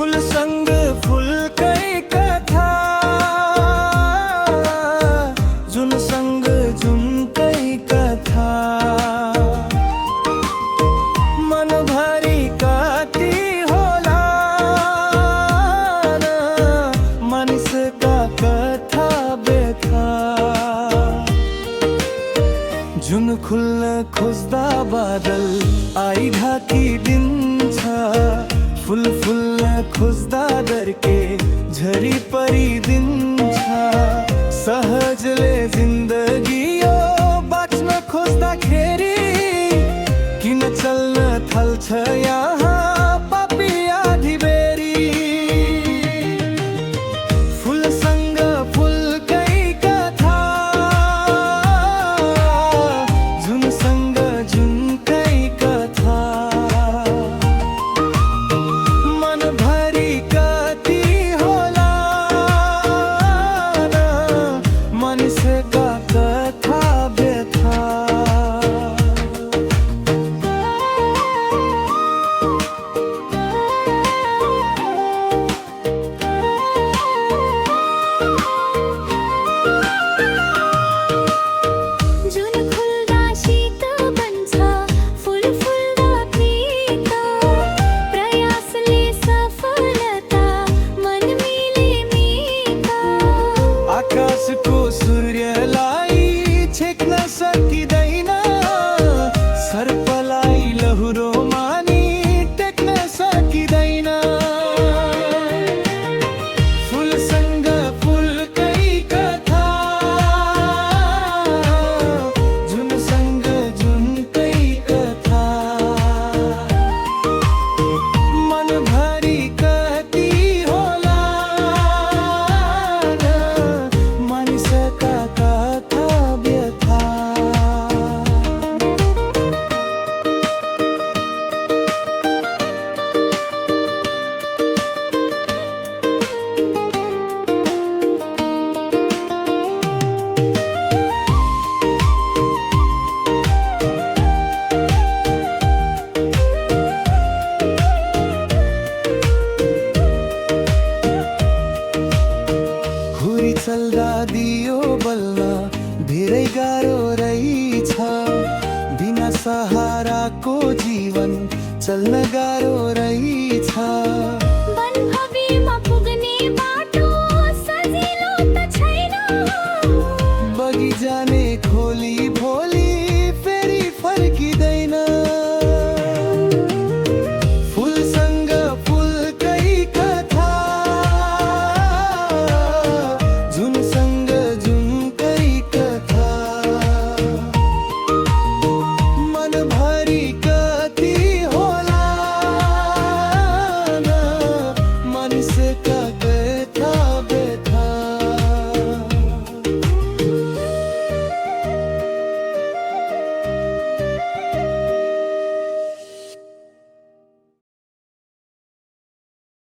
फुलसँग फुलकै कथा, जुनसँग जुनकै कथा, मनभरि कति होला न मानिसका कथा व्यथा। जुन खुल्न खोज्दा बादल आई ढाकिदिन्छ, फुल फुल्न खोज्दा दर्के झरी परिदिन्छ। सहजले जिन्दगी यो बाँच्न खोज्दाखेरि किन चल्न थाल्छ यहाँ पापी आँधीबेरी। फुलसँग फुलकै कथा, जुनसँग जुनकै कथा, मनभरि कति होला न मानिसका कथा व्यथा। आकाशको सूर्यलाई छेक्न सकिँदैन, सर्पलाई लहुरो मानी टेक्न सकिँदैन। फुलसँग फुलकै कथा, जुनसँग जुनकै कथा, मनभरि कति होला मानिसका कथा व्यथा। हुरी चल्दा दियो बल्न धेरै गाह्रो रहेछ, बिना सहाराको जीवन चल्न गाह्रो